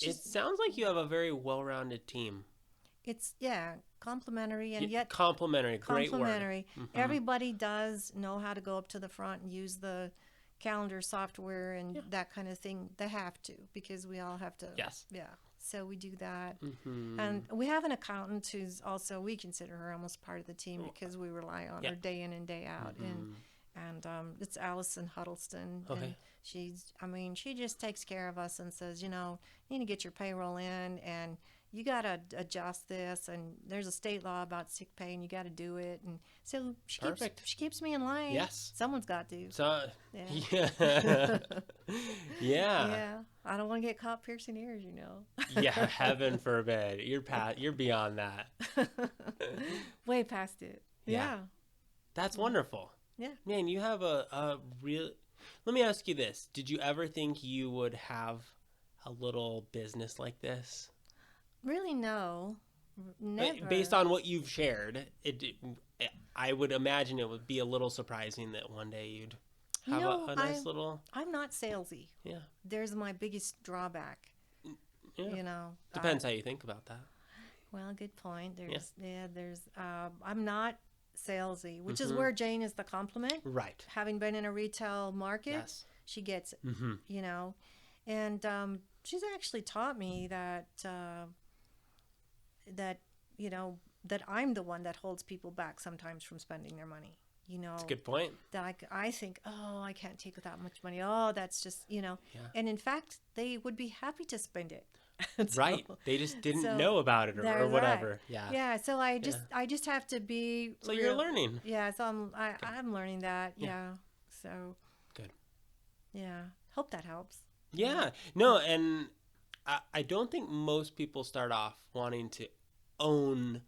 It sounds like you have a very well-rounded team. it's complimentary and yet Complimentary. Great word. complimentary. Everybody does know how to go up to the front and use the calendar software and that kind of thing. They have to, because we all have to. Yes. Yeah. So we do that. Mm-hmm. And we have an accountant who's also, we consider her almost part of the team because we rely on her day in and day out. And it's Allison Huddleston. Okay. And she just takes care of us and says, you know, you need to get your payroll in, and you got to adjust this, and there's a state law about sick pay, and you got to do it. And so Perfect. she keeps me in line. Yes. Someone's got to. So, Yeah. yeah. Yeah. I don't want to get caught piercing ears, you know. Yeah, heaven forbid. You're beyond that. Way past it. Yeah. Yeah. That's wonderful. Yeah. Man, you have a real... Let me ask you this. Did you ever think you would have a little business like this? Really, no. Never. Based on what you've shared, I would imagine it would be a little surprising that one day you'd... You Have know, a nice little, I'm not salesy. yeah, There's my biggest drawback. yeah. You know, Depends how you think about that. well, good point. Yeah. I'm not salesy, which is Mhm. where Jane is the compliment. Right. Having been in a retail market, Yes. she gets it, Mm-hmm. you know. And she's actually taught me that, you know, that I'm the one that holds people back sometimes from spending their money. You know, That's a good point. that I think, oh, I can't take that much money. Oh, that's just, you know. Yeah. And in fact, they would be happy to spend it. So- Right. They just didn't so know about it or That's whatever. right. Yeah. Yeah. So Yeah. I just have to be. So you're learning. Yeah. So Good. I'm learning that. Yeah. Yeah. So. Good. Yeah. Hope that helps. Yeah. No, and I don't think most people start off wanting to own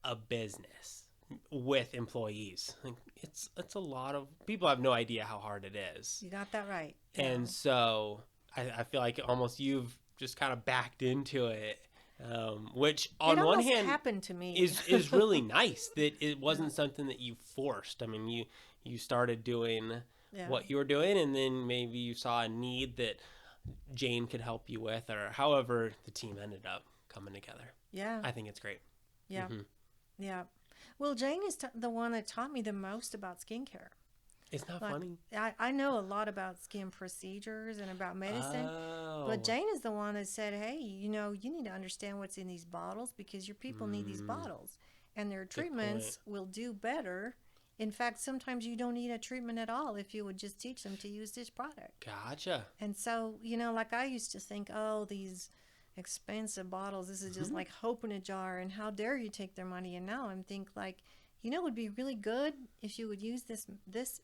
a business with employees. Like, it's a lot of people have no idea how hard it is. You got that right. And so I feel like almost you've just kind of backed into it, which on it one almost hand happened to me. is really nice that it wasn't something that you forced. I mean, you started doing Yeah. what you were doing, and then maybe you saw a need that Jane could help you with, or however the team ended up coming together. Yeah. I think it's great. Yeah. Mhm. Yeah. Well, Jane is the one that taught me the most about skincare. It's not Like, funny. I know a lot about skin procedures and about medicine, Oh. but Jane is the one that said, hey, you know, you need to understand what's in these bottles because your people need these bottles. And their treatments will do better. In fact, sometimes you don't need a treatment at all if you would just teach them to use this product. Gotcha. And so, you know, like I used to think, oh, these expensive bottles, this is just like hope in a jar, and how dare you take their money. And now I'm think like, you know, it would be really good if you would use this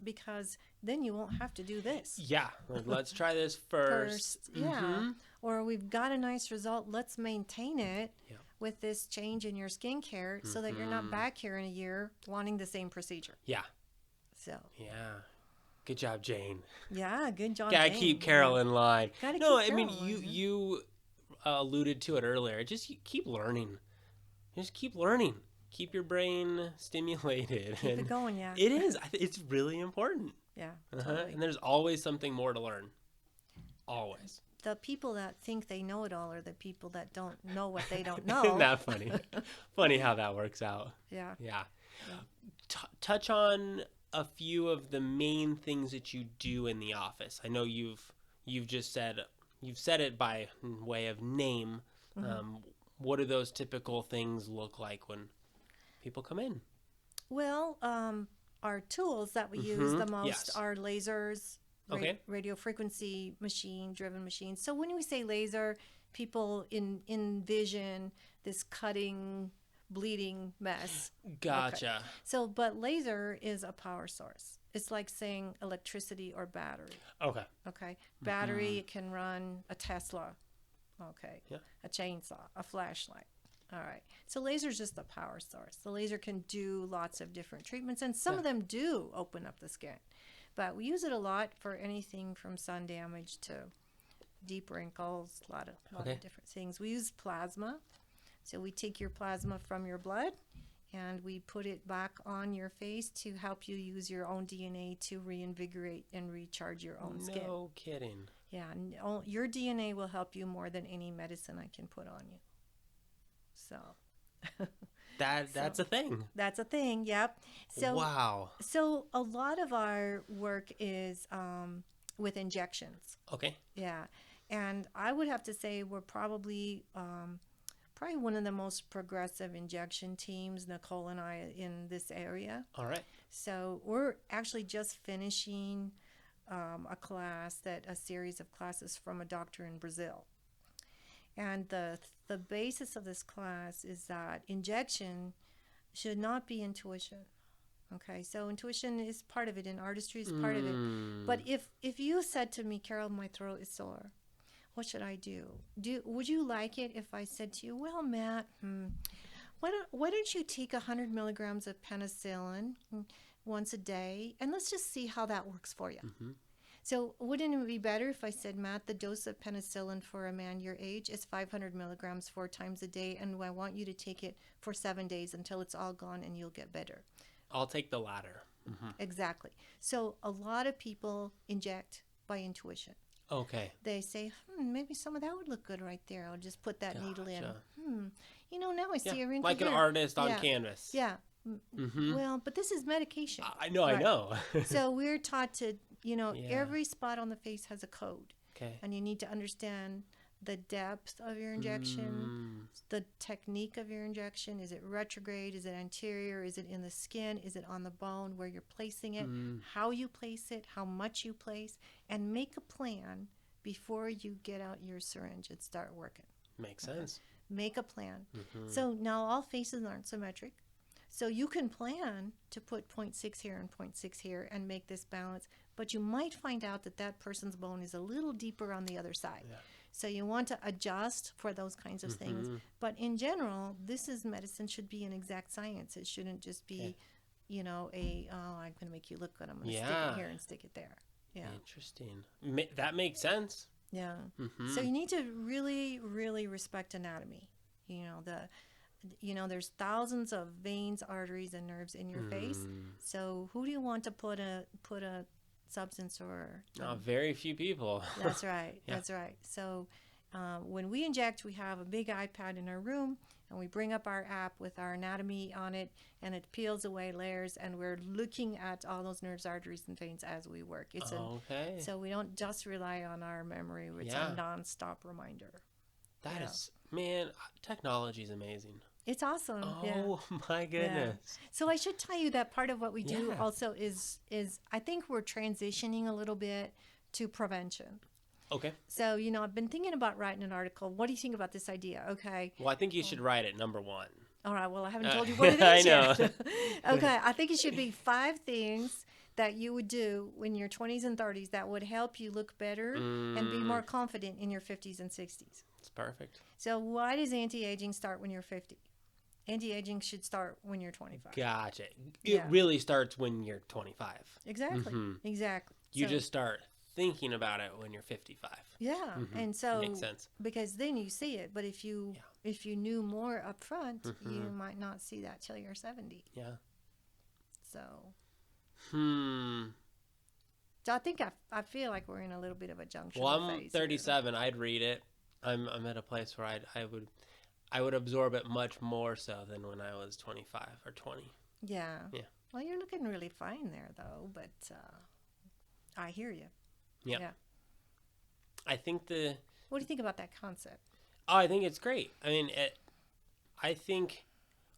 because then you won't have to do this. Yeah. Like, let's try this first. Yeah. Mhm. Or we've got a nice result, let's maintain it Yeah. with this change in your skincare so that you're not back here in a year wanting the same procedure. Yeah. So, Yeah. Good job, Jane. yeah, good job. Gotta Jane. keep Carol in line. Gotta No, keep I mean Carol in line, yeah. you alluded to it earlier. Just keep learning. Just keep learning. Keep your brain stimulated. Keep it going, yeah. It is. It's really important. Yeah, Uh-huh. totally. And there's always something more to learn. Always. The people that think they know it all are the people that don't know what they don't know. Isn't that funny? Funny how that works out. Yeah. Yeah. Touch on a few of the main things that you do in the office. I know you've just said it by way of name. What do those typical things look like when people come in? Well, our tools that we use the most Yes. are lasers, Okay. radio frequency driven machines. So when we say laser, people envision this cutting, bleeding mess. Gotcha. So, but laser is a power source. It's like saying electricity or battery. Okay. Okay, battery can run a Tesla. Okay, Yeah. a chainsaw, a flashlight. All right. So laser is just the power source. The laser can do lots of different treatments, and some of them do open up the skin. But we use it a lot for anything from sun damage to deep wrinkles, a lot of different things. We use plasma. So we take your plasma from your blood and we put it back on your face to help you use your own DNA to reinvigorate and recharge your own skin. No kidding. Yeah, your DNA will help you more than any medicine I can put on you. So That's a thing. that's a thing. Yep. So Wow. So a lot of our work is with injections. Okay. Yeah, and I would have to say we're probably one of the most progressive injection teams, Nicole and I, in this area. All right. So we're actually just finishing a series of classes from a doctor in Brazil. And the basis of this class is that injection should not be intuition. Okay, so intuition is part of it, and artistry is part of it. But if you said to me, Carol, my throat is sore, what should I do? Would you like it if I said to you, well, Matt, why don't you take 100 milligrams of penicillin once a day, and let's just see how that works for you. So wouldn't it be better if I said, Matt, the dose of penicillin for a man your age is 500 milligrams 4 times a day, and I want you to take it for 7 days until it's all gone and you'll get better. I'll take the latter. Exactly. So a lot of people inject by intuition. Okay. They say, maybe some of that would look good right there. I'll just put that needle in. Gotcha. Now I Yeah. see a wrinkle Like an here. artist on Yeah. canvas. Yeah. Mm-hmm. Well, but this is medication. I know. I Right. know. So we're taught to, Yeah. every spot on the face has a code. Okay. And you need to understand the depth of your injection, the technique of your injection. Is it retrograde? Is it anterior? Is it in the skin? Is it on the bone where you're placing it? How you place it? How much you place? And make a plan before you get out your syringe and start working. Makes sense. Make a plan. So now all faces aren't symmetric. So you can plan to put 0.6 here and 0.6 here and make this balance, but you might find out that that person's bone is a little deeper on the other side. Yeah. So you want to adjust for those kinds of things. But in general, medicine should be an exact science. It shouldn't just be, I'm going to make you look good. I'm going to stick it here and stick it there. Yeah. Interesting. That makes sense. Yeah. So you need to really, really respect anatomy. There's thousands of veins, arteries, and nerves in your face. So who do you want to put a substance or? Very few people. That's right. Yeah. That's right. So when we inject, we have a big iPad in our room, and we bring up our app with our anatomy on it, and it peels away layers, and we're looking at all those nerves, arteries, and veins as we work. So we don't just rely on our memory. It's a nonstop reminder. That is, man, technology is amazing. It's awesome. Oh my goodness. Yeah. So I should tell you that part of what we do also is I think we're transitioning a little bit to prevention. Okay. So, I've been thinking about writing an article. What do you think about this idea? Okay. Well, I think you should write it number 1. All right. Well, I haven't told you what it is yet. I know. Okay. I think it should be 5 things that you would do in your 20s and 30s that would help you look better and be more confident in your 50s and 60s. It's perfect. So why does anti-aging start when you're 50? Anti-aging should start when you're 25. Gotcha. It really starts when you're 25. Exactly. Exactly. You just start thinking about it when you're 55. Yeah. And so makes sense. Because then you see it, but if you knew more up front, you might not see that till you're 70. Yeah. So So I think I feel like we're in a little bit of a junction. Well, I'm 37. I'd read it. I'm at a place where I would absorb it much more so than when I was 25 or 20. Yeah. Yeah. Well, you're looking really fine there, though. But I hear you. Yeah. I think What do you think about that concept? Oh, I think it's great. I mean, I think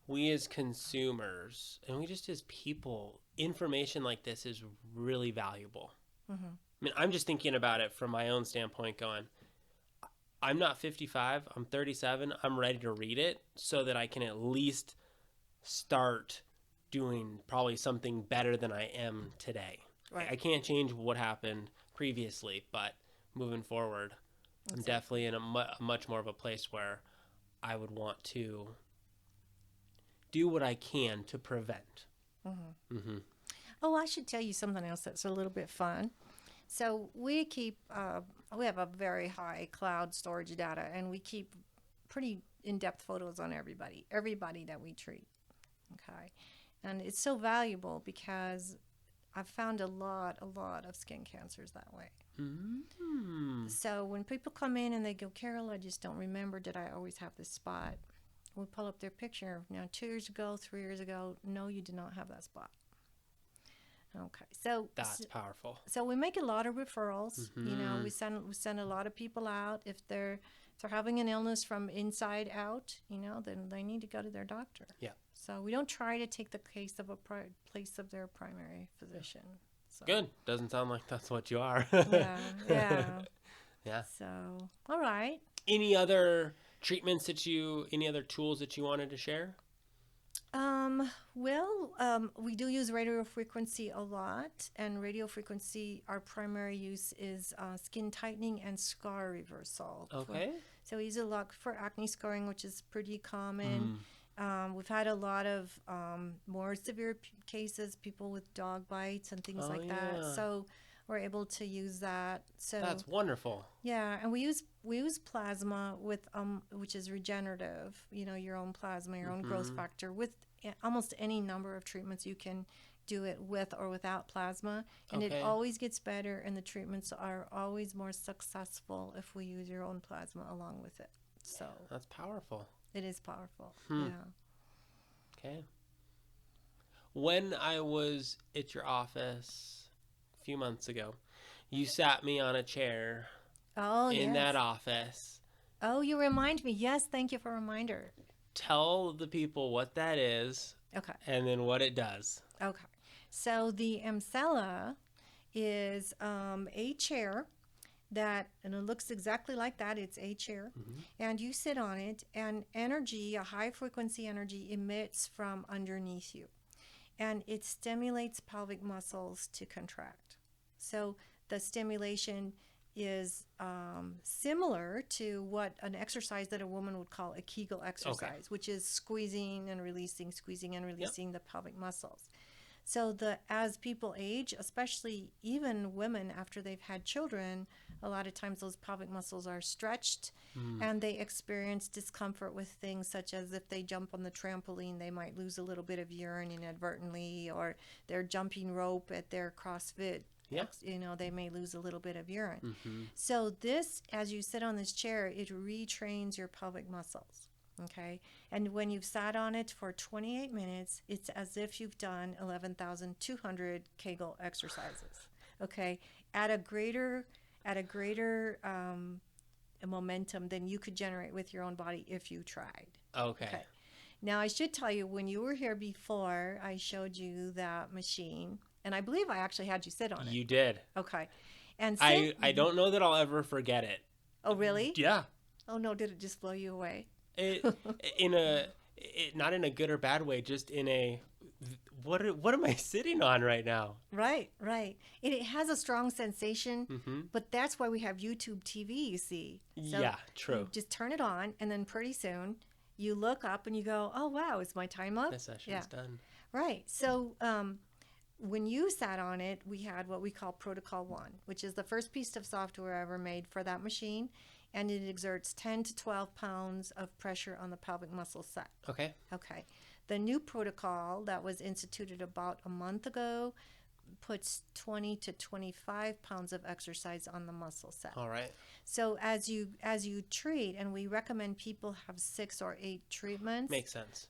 we as consumers and we just as people, information like this is really valuable. I mean, I'm just thinking about it from my own standpoint going, I'm not 55, I'm 37, I'm ready to read it so that I can at least start doing probably something better than I am today. Right. I can't change what happened previously, but moving forward, I'm definitely in a much more of a place where I would want to do what I can to prevent. Oh, I should tell you something else that's a little bit fun. So we have a very high cloud storage data, and we keep pretty in-depth photos on everybody that we treat. Okay. And it's so valuable because I've found a lot of skin cancers that way. So when people come in and they go, Carol, I just don't remember, did I always have this spot? We pull up their picture. Now, 2 years ago, 3 years ago, no, you did not have that spot. Okay, so that's powerful. So we make a lot of referrals. We send a lot of people out. If they're having an illness from inside out, then they need to go to their doctor. Yeah. So we don't try to take the case of place of their primary physician. So. Good. Doesn't sound like that's what you are. Yeah. So, all right. Any other treatments any other tools that you wanted to share? We do use radio frequency a lot, and radio frequency, our primary use is skin tightening and scar reversal. Okay. So we use it a lot for acne scarring, which is pretty common. We've had a lot of more severe cases, people with dog bites and things like that. So we're able to use that. So That's wonderful. yeah, and we use plasma with which is regenerative. You know, your own plasma, your own growth factor with almost any number of treatments you can do it with or without plasma, and it Okay. always gets better, and the treatments are always more successful if we use your own plasma along with it. So That's powerful. it is powerful. Hmm. Yeah. Okay. When I was at your office a few months ago, you sat me on a chair Oh, in yes. that office. Oh, you remind me. Yes, thank you for a reminder. Tell the people what that is Okay. and then what it does. Okay. So the Amsella is a chair and it looks exactly like that. It's a chair, and you sit on it, and energy, a high frequency energy, emits from underneath you, and it stimulates pelvic muscles to contract. So the stimulation is similar to what an exercise that a woman would call a Kegel exercise, which is squeezing and releasing the pelvic muscles. So as people age, especially even women after they've had children, a lot of times those pelvic muscles are stretched and they experience discomfort with things such as if they jump on the trampoline, they might lose a little bit of urine inadvertently, or they're jumping rope at their CrossFit. Yeah. You know, they may lose a little bit of urine. Mm-hmm. So this, as you sit on this chair, it retrains your pelvic muscles. Okay. And when you've sat on it for 28 minutes, it's as if you've done 11,200 Kegel exercises. Okay. At a greater momentum than you could generate with your own body if you tried. Okay. Now, I should tell you, when you were here before, I showed you that machine, and I believe I actually had you sit on it. You did. Okay. And I don't know that I'll ever forget it. Oh, really? Yeah. Oh, no, did it just blow you away? Not in a good or bad way, just in a what am I sitting on right now? Right. It has a strong sensation, Mm-hmm. but that's why we have YouTube TV, you see. So Yeah, true. you just turn it on, and then pretty soon you look up and you go, oh, wow, is my time up? This session's done. Right. So when you sat on it, we had what we call Protocol 1, which is the first piece of software ever made for that machine, and it exerts 10 to 12 pounds of pressure on the pelvic muscle set. Okay. Okay. The new protocol that was instituted about a month ago puts 20 to 25 pounds of exercise on the muscle set. All right. So as you treat, and we recommend people have 6 or 8 treatments. Makes sense.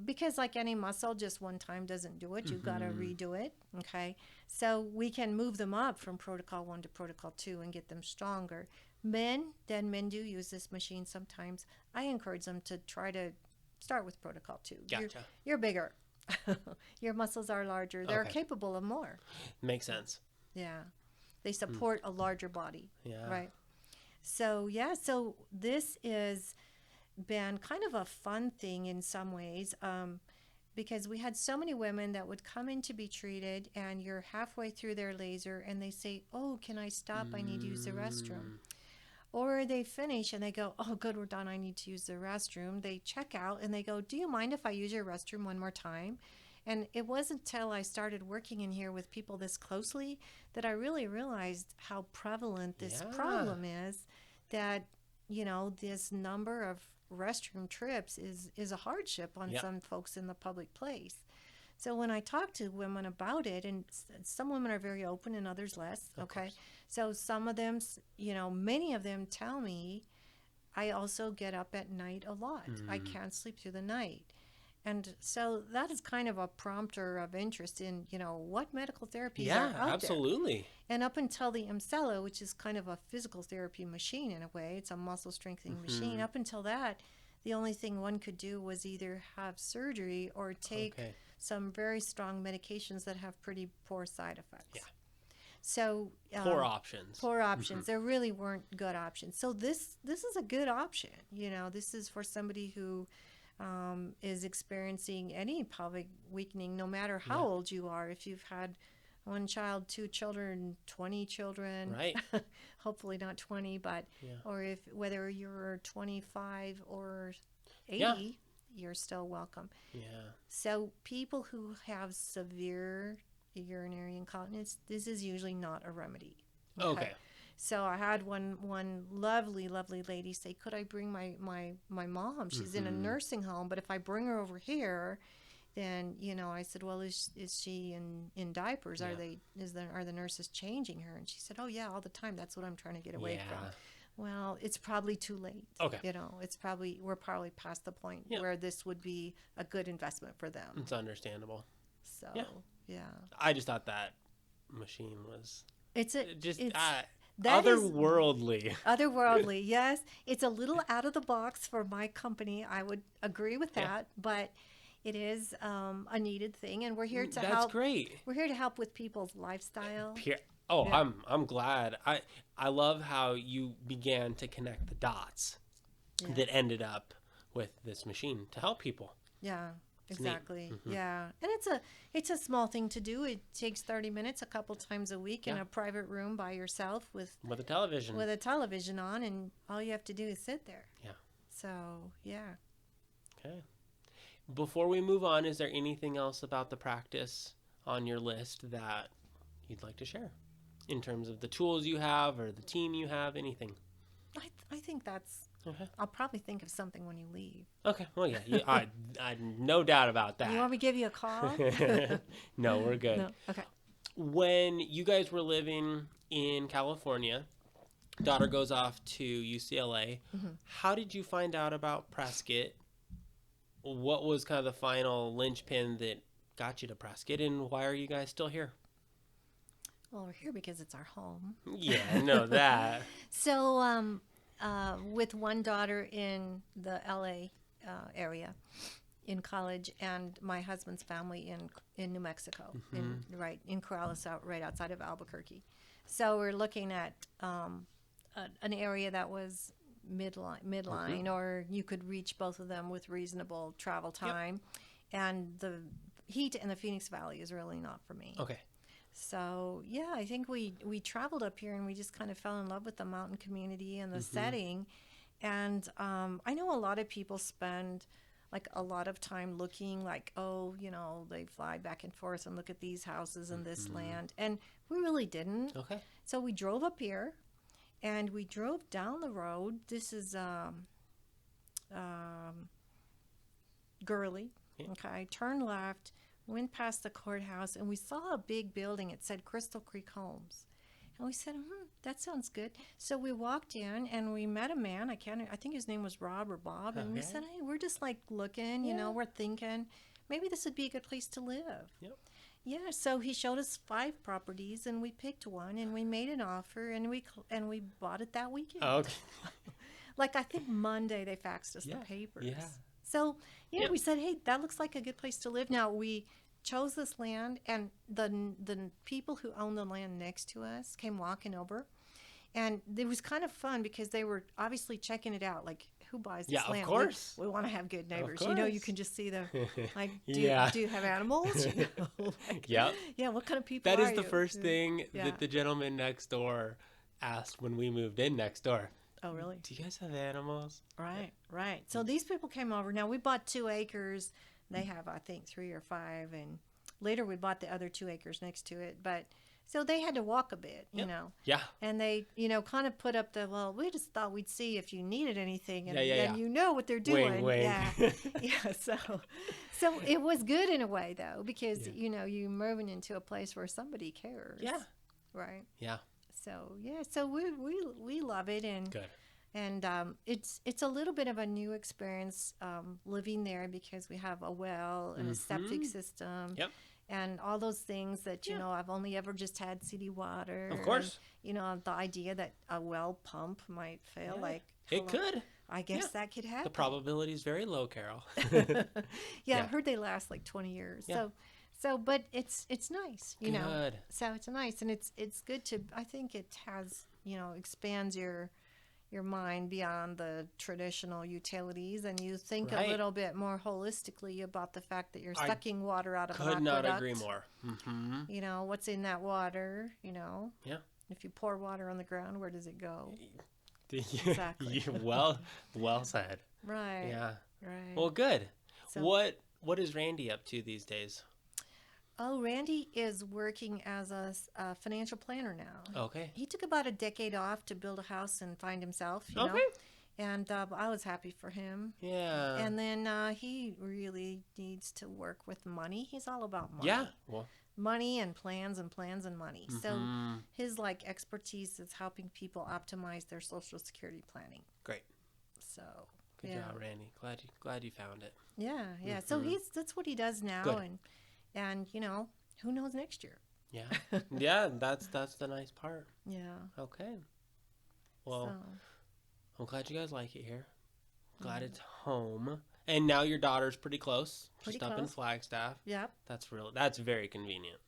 Because like any muscle, just one time doesn't do it. You've got to redo it. Okay. So we can move them up from Protocol 1 to Protocol 2 and get them stronger. Men do use this machine sometimes. I encourage them to try to start with Protocol 2. Gotcha. You're bigger. Your muscles are larger. They're Okay. capable of more. Makes sense. Yeah. They support a larger body. Yeah. Right. So, so this is been kind of a fun thing in some ways, because we had so many women that would come in to be treated, and you're halfway through their laser and they say, oh, can I stop? I need to use the restroom. Or they finish and they go, oh, good, we're done. I need to use the restroom. They check out and they go, do you mind if I use your restroom one more time? And it wasn't until I started working in here with people this closely that I really realized how prevalent this problem is, that, you know, this number of restroom trips is a hardship on some folks in the public place. So when I talk to women about it, and some women are very open and others less, okay? So some of them, you know, many of them tell me, I also get up at night a lot. I can't sleep through the night. And so that is kind of a prompter of interest in, you know, what medical therapies are out absolutely. there. And up until the Amsella, which is kind of a physical therapy machine in a way, it's a muscle strengthening machine. Up until that, the only thing one could do was either have surgery or take some very strong medications that have pretty poor side effects. Yeah. So poor options. Poor options. There really weren't good options. So this is a good option. You know, this is for somebody who is experiencing any pelvic weakening, no matter how old you are. If you've had 1 child, 2 children, 20 children, right? Hopefully not 20, but or if whether you're 25 or 80, you're still welcome. Yeah. So people who have severe urinary incontinence, this is usually not a remedy. Okay. So I had one lovely lady say, "Could I bring my mom? She's in a nursing home, but if I bring her over here, then I said, well, is she in diapers? Yeah. Are the nurses changing her?" And she said, "Oh yeah, all the time. That's what I'm trying to get away Yeah. from." Well, it's probably too late. Okay. We're probably past the point Yeah. where this would be a good investment for them. It's understandable. So Yeah. yeah. I just thought that machine was It's a just it's that is otherworldly. otherworldly. Yes, it's a little out of the box for my company. I would agree with Yeah. that, but it is a needed thing, and we're here to That's help. great. We're here to help with people's lifestyle. Oh, Yeah. I'm glad. I love how you began to connect the dots Yeah. that ended up with this machine to help people. Yeah, It's neat. exactly. Yeah, and it's a small thing to do. It takes 30 minutes a couple times a week in Yeah. a private room by yourself with With a television. a television on, and all you have to do is sit there. Yeah. So yeah. Okay. Before we move on, is there anything else about the practice on your list that you'd like to share? In terms of the tools you have or the team you have, anything? I think that's. Okay. I'll probably think of something when you leave. Okay. Well, yeah. I no doubt about that. You want me to give you a call? No, we're good. No. Okay. When you guys were living in California, daughter goes off to UCLA. How did you find out about Prescott? What was kind of the final linchpin that got you to Prescott, and why are you guys still here? Well, we're here because it's our home. Yeah, I know that. So, with one daughter in the LA area in college, and my husband's family in New Mexico, in Corrales, right outside of Albuquerque. So we're looking at an area that was midline, or you could reach both of them with reasonable travel time. And the heat in the Phoenix Valley is really not for me. Okay. So yeah, I think we traveled up here and we just kind of fell in love with the mountain community and the setting. And I know a lot of people spend like a lot of time looking like, oh, they fly back and forth and look at these houses and this land. And we really didn't. Okay. So we drove up here and we drove down the road. This is Gurley. Yeah. Okay. Turned left, went past the courthouse, and we saw a big building. It said Crystal Creek Homes. And we said, that sounds good. So we walked in and we met a man. I think his name was Rob or Bob. And we Okay. said, hey, we're just like looking, we're thinking maybe this would be a good place to live. Yep. Yeah, so he showed us 5 properties and we picked one and we made an offer and we bought it that weekend. Oh, okay. Like I think Monday they faxed us Yeah, the papers. yeah. So, Yeah. we said, hey, that looks like a good place to live. Now, we chose this land, and the people who own the land next to us came walking over. And it was kind of fun because they were obviously checking it out, like, who buys this Yeah, land? of course. We want to have good neighbors. You course. can just see the, like, Yeah. do you have animals? Like, Yep. yeah, what kind of people That are is the you? first thing Yeah. that the gentleman next door asked when we moved in next door. Oh, really? Do you guys have animals? Right, right. So these people came over. Now we bought 2 acres. They have, I think, 3 or 5, and later we bought the other 2 acres next to it. But so they had to walk a bit, you know. Yeah. And they, kind of put up we just thought we'd see if you needed anything, and Yeah. you know what they're doing. Wink. Yeah, yeah. So it was good in a way though, because you're moving into a place where somebody cares. Yeah. Right. Yeah. So yeah, so we love it, and Good. and it's a little bit of a new experience living there because we have a well and a septic system. Yep. And all those things that I've only ever just had city water. Of course. And, the idea that a well pump might fail, Yeah. like It could. I guess that could happen. The probability is very low, Carol. Yeah, I've heard they last like 20 years. Yeah. So, but it's nice, you know. Good. So it's nice, and it's good to. I think it has, expands your mind beyond the traditional utilities, and you think Right. a little bit more holistically about the fact that you're I sucking water out of an Could aqueduct. not agree more. Mm-hmm. What's in that water. Yeah. If you pour water on the ground, where does it go? Exactly. well said. Right. Yeah. Right. Well, good. So- What is Randy up to these days? Oh, Randy is working as a financial planner now. Okay. He took about a decade off to build a house and find himself, Okay. And I was happy for him. Yeah. And then he really needs to work with money. He's all about money. Yeah. Well. Money and plans and plans and money. So Mm-hmm. his like expertise is helping people optimize their Social Security planning. Great. So Good job, Randy. Glad you found it. Yeah. So Mhm. that's what he does now. Good. And who knows next year? Yeah. Yeah. That's the nice part. Yeah. Okay. Well, So, I'm glad you guys like it here. Glad it's home. And now your daughter's pretty close. Pretty Just up in close. Flagstaff. yep. That's very convenient.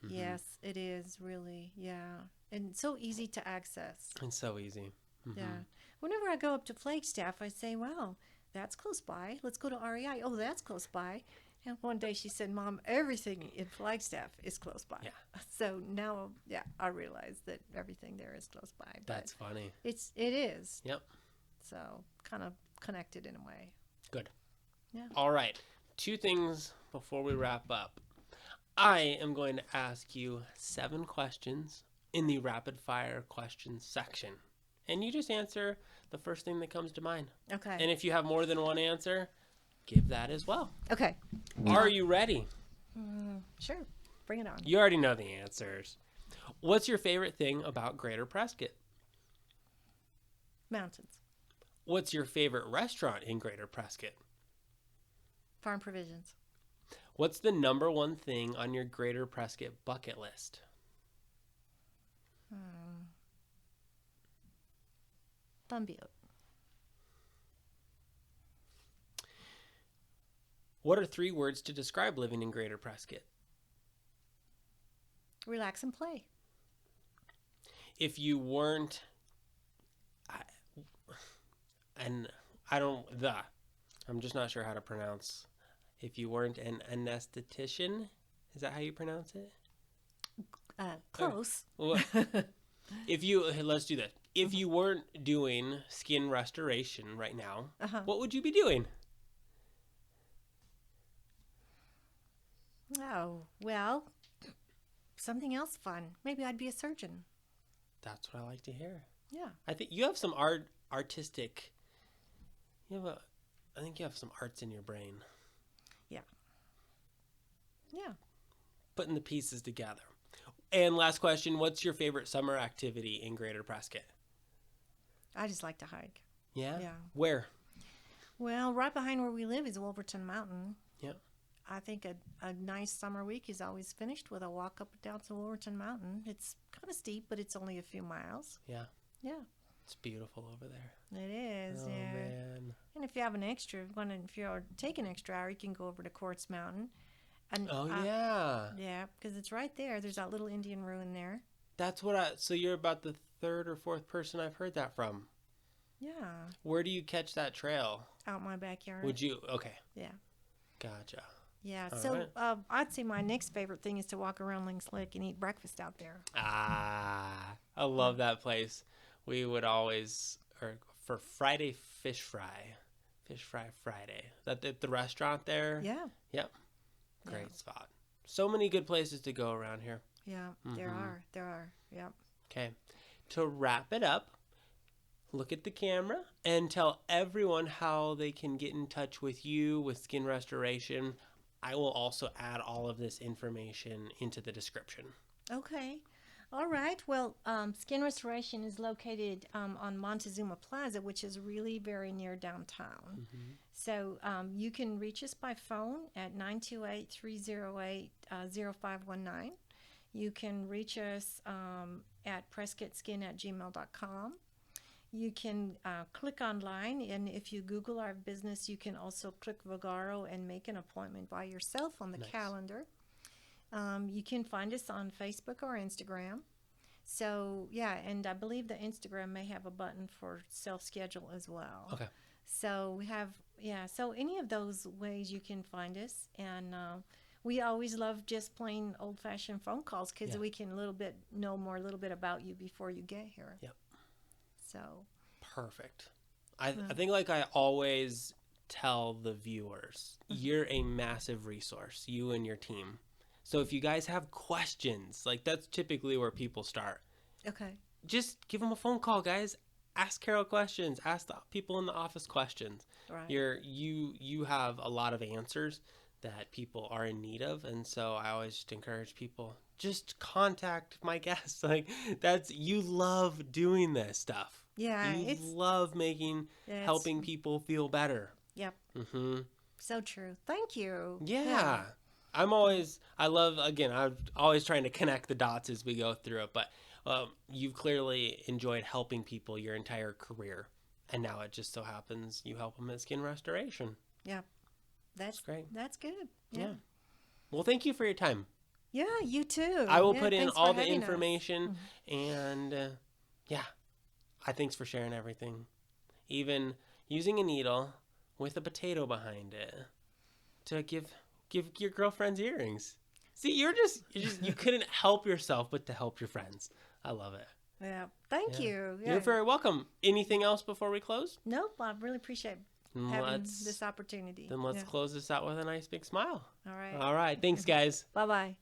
Mhm. Yes, it is really. Yeah. And so easy to access. It's so easy. Mhm. Yeah. Whenever I go up to Flagstaff, I say, "Wow, that's close by. Let's go to REI. Oh, that's close by." And one day she said, "Mom, everything in Flagstaff is close by." Yeah. So now, I realize that everything there is close by. But That's funny. it is. Yep. So kind of connected in a way. Good. Yeah. All right. 2 things before we wrap up. I am going to ask you 7 questions in the rapid fire questions section. And you just answer the first thing that comes to mind. Okay. And if you have more than one answer, give that as well. Okay. Are you ready? Sure. Bring it on. You already know the answers. What's your favorite thing about Greater Prescott? Mountains. What's your favorite restaurant in Greater Prescott? Farm provisions. What's the number one thing on your Greater Prescott bucket list? Thumbute. What are 3 words to describe living in Greater Prescott? Relax and play. If you weren't, I'm just not sure how to pronounce. If you weren't an anesthetician, is that how you pronounce it? Close. Well, let's do that. If you weren't doing skin restoration right now, what would you be doing? Oh, well, something else fun. Maybe I'd be a surgeon. That's what I like to hear. Yeah. I think you have some artistic. I think you have some arts in your brain. Yeah. Putting the pieces together. And last question, what's your favorite summer activity in Greater Prescott? I just like to hike. Yeah? Yeah. Where? Well, right behind where we live is Wolverton Mountain. Yep. I think a nice summer week is always finished with a walk up and down to Wolverton Mountain. It's kind of steep, but it's only a few miles. Yeah. Yeah. It's beautiful over there. It is, Oh, yeah. man. And if you have if you're taking an extra hour, you can go over to Quartz Mountain. And Oh, yeah. Yeah, because it's right there. There's that little Indian ruin there. That's so you're about the 3rd or 4th person I've heard that from. Yeah, Where do you catch that trail? out my backyard. Would you? Okay. Yeah. Gotcha. Yeah, All so right. I'd say my next favorite thing is to walk around Lynx Lake and eat breakfast out there. I love that place. We would always, for Friday Fish Fry Friday. That the restaurant there? Yeah, Yep. Great Yeah. spot. So many good places to go around here. yeah, there are. Yep. Okay. To wrap it up, look at the camera and tell everyone how they can get in touch with you with skin restoration. I will also add all of this information into the description. Okay. All right. Well, Skin Restoration is located on Montezuma Plaza, which is really very near downtown. So you can reach us by phone at 928-308-0519. You can reach us at prescottskin@gmail.com. You can click online, and if you Google our business, you can also click Vagaro and make an appointment by yourself on the Nice. calendar. You can find us on Facebook or Instagram. So, yeah, and I believe the Instagram may have a button for self-schedule as well. Okay. So we have, so any of those ways you can find us. And we always love just plain old-fashioned phone calls because Yeah. we can know a little bit about you before you get here. Yep. So, Perfect. I think like I always tell the viewers, you're a massive resource, you and your team. So if you guys have questions, like that's typically where people start. Okay. Just give them a phone call, guys. Ask Carol questions. Ask the people in the office questions. Right. You have a lot of answers that people are in need of, and so I always just encourage people, just contact my guests. Like you love doing this stuff. Yeah, You love helping people feel better. Yep. Mm-hmm. So true. Thank you. Yeah. I'm always trying to connect the dots as we go through it, but you've clearly enjoyed helping people your entire career, and now it just so happens you help them at skin restoration. Yeah. That's great. That's good. Yeah. Well, thank you for your time. Yeah, you too. I will put in thanks for all the having us. information, and thanks for sharing everything. Even using a needle with a potato behind it to give your girlfriend's earrings. See, you couldn't help yourself but to help your friends. I love it. Yeah. Thank you. Yeah. You're very welcome. Anything else before we close? Nope. I really appreciate having this opportunity. Then let's close this out with a nice big smile. All right. All right. Thanks, guys. Bye-bye.